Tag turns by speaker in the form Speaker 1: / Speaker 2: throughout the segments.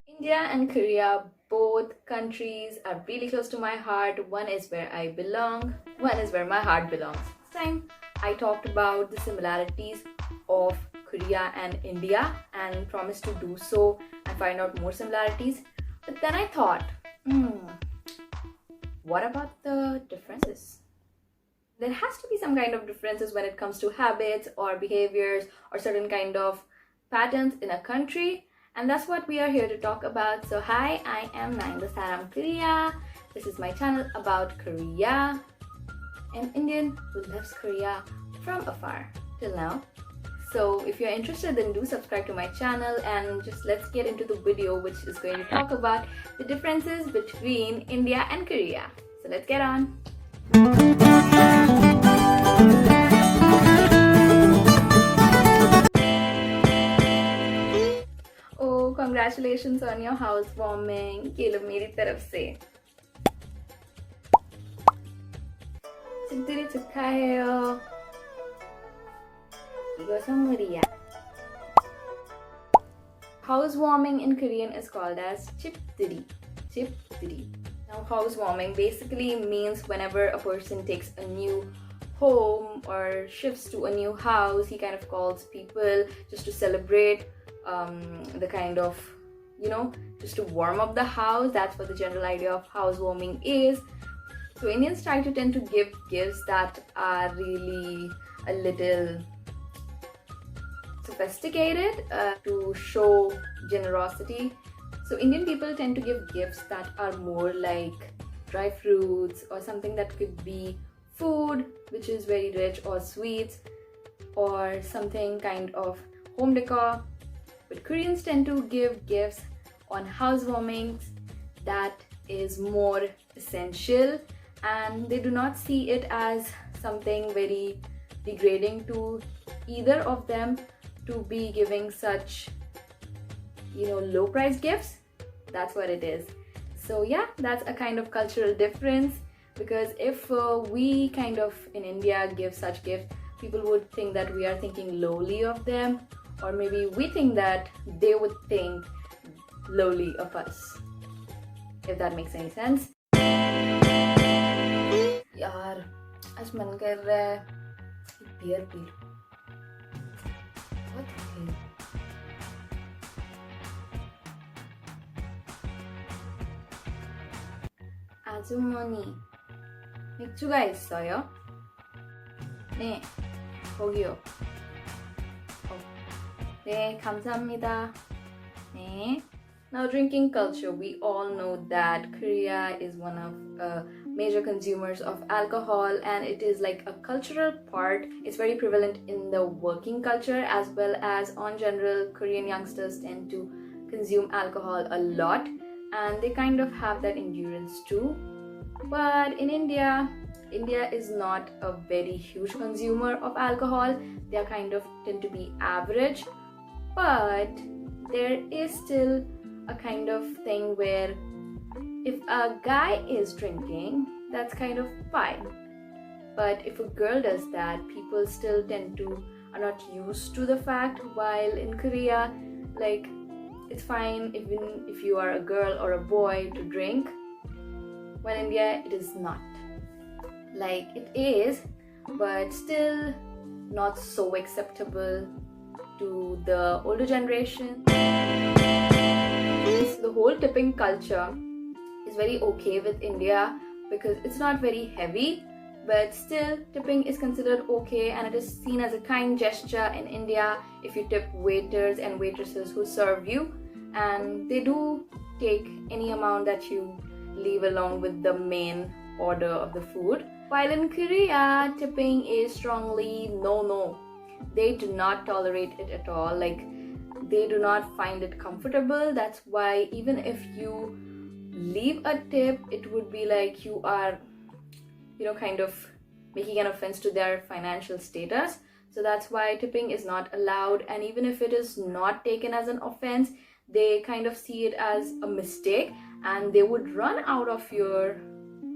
Speaker 1: India and Korea, both countries are really close to my heart. One is where I belong, one is where my heart belongs. This time I talked about the similarities of Korea and India and promised to do so and find out more similarities. But then I thought, what about the differences? There has to be some kind of differences when it comes to habits or behaviors or certain kind of patterns in a country, and that's what we are here to talk about. So hi, I am Nainda Saram Korea. This is my channel about Korea, an Indian who loves Korea from afar till now. So if you're interested, then do subscribe to my channel, and just let's get into the video, which is going to talk about the differences between India and Korea. So let's get on. Oh, congratulations on your housewarming. ये लो मेरी तरफ से. चित्तरी 축하해요. 이거 선물이야. Housewarming in Korean is called as chiptiri. Chiptiri. Now, housewarming basically means whenever a person takes a new home or shifts to a new house, he kind of calls people just to celebrate the kind of, just to warm up the house. That's what the general idea of housewarming is. So Indians try to tend to give gifts that are really a little sophisticated to show generosity. So Indian people tend to give gifts that are more like dry fruits or something that could be food which is very rich, or sweets, or something kind of home decor. But Koreans tend to give gifts on housewarmings that is more essential, and they do not see it as something very degrading to either of them to be giving such low price gifts. That's what it is. So yeah, that's a kind of cultural difference, because if we kind of in India give such gifts, people would think that we are thinking lowly of them, or maybe we think that they would think lowly of us, if that makes any sense. यार आज मन कर रहा है beer P लूं. What the hell? 아주머니, 맥주가 있어요? 네, 거기요. 네, 감사합니다. 네. Now, drinking culture, we all know that Korea is one of major consumers of alcohol, and it is like a cultural part. It's very prevalent in the working culture, as well as on general. Korean youngsters tend to consume alcohol a lot, and they kind of have that endurance too. But in India is not a very huge consumer of alcohol. They are kind of tend to be average, but there is still a kind of thing where if a guy is drinking, that's kind of fine. But if a girl does that, people still are not used to the fact. While in Korea, like, it's fine even if you are a girl or a boy to drink. While in India, it is not. Like, it is, but still not so acceptable to the older generation. So the whole tipping culture is very okay with India because it's not very heavy, but still tipping is considered okay, and it is seen as a kind gesture in India if you tip waiters and waitresses who serve you, and they do take any amount that you leave along with the main order of the food. While in Korea, tipping is strongly no. They do not tolerate it at all. Like, they do not find it comfortable. That's why even if you leave a tip, it would be like you are, kind of making an offense to their financial status. So that's why tipping is not allowed. And even if it is not taken as an offense, they kind of see it as a mistake, and they would run out of your,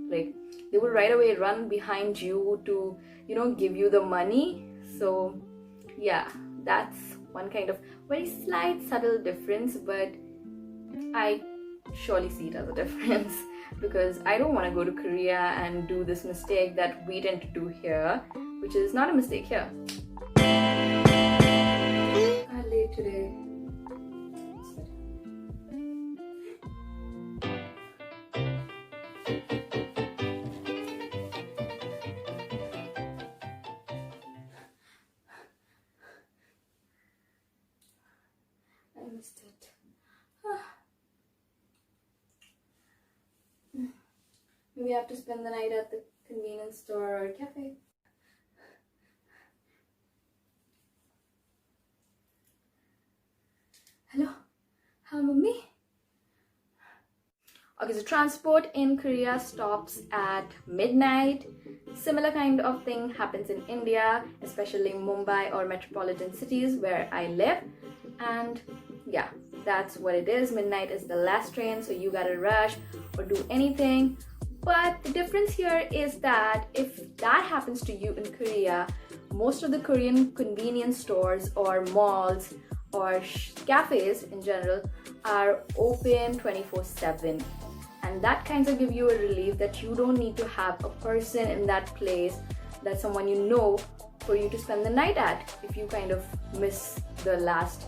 Speaker 1: they would right away run behind you to, give you the money. So yeah, that's one kind of very slight subtle difference, but I surely see it as a difference because I don't want to go to Korea and do this mistake that we tend to do here, which is not a mistake here. I'm late today. I missed it. Maybe I have to spend the night at the convenience store or cafe. Hello? Hi, mommy. Okay, so transport in Korea stops at midnight. Similar kind of thing happens in India, especially Mumbai or metropolitan cities where I live. And yeah, that's what it is. Midnight is the last train, so you gotta rush or do anything. But the difference here is that if that happens to you in Korea, most of the Korean convenience stores or malls or cafes in general are open 24/7. And that kind of give you a relief that you don't need to have a person in that place, that's someone you know, for you to spend the night at if you kind of miss the last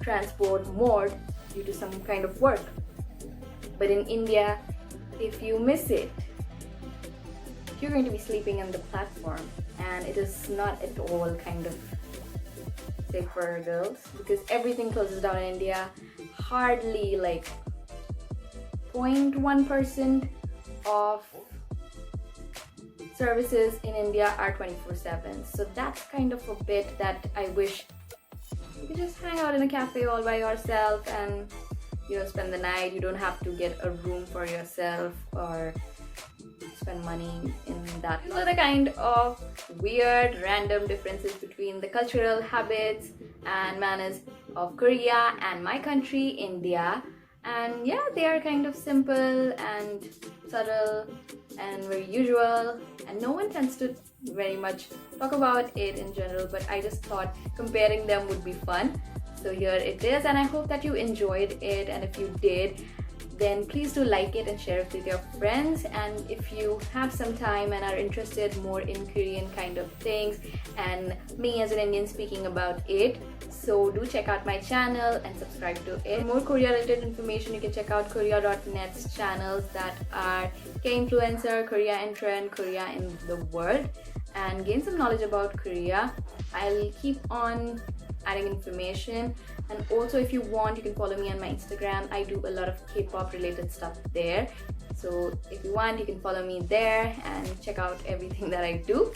Speaker 1: transport mode due to some kind of work. But in India, if you miss it, you're going to be sleeping on the platform, and it is not at all kind of safe for girls because everything closes down in India. Hardly like 0.1% of services in India are 24/7. So that's kind of a bit that I wish you could just hang out in a cafe all by yourself and spend the night. You don't have to get a room for yourself or spend money in that. These are the kind of weird random differences between the cultural habits and manners of Korea and my country, India. And yeah, they are kind of simple and subtle and very usual, and no one tends to very much talk about it in general, but I just thought comparing them would be fun. So here it is, and I hope that you enjoyed it, and if you did, then please do like it and share it with your friends. And if you have some time and are interested more in Korean kind of things and me as an Indian speaking about it, so do check out my channel and subscribe to it. For more Korea related information, you can check out korea.net's channels that are K-Influencer, Korea in Trend, Korea in the World, and gain some knowledge about Korea. I'll keep on adding information, and also if you want, you can follow me on my Instagram. I do a lot of K-pop related stuff there, so if you want, you can follow me there and check out everything that I do.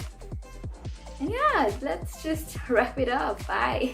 Speaker 1: And yeah, let's just wrap it up. Bye.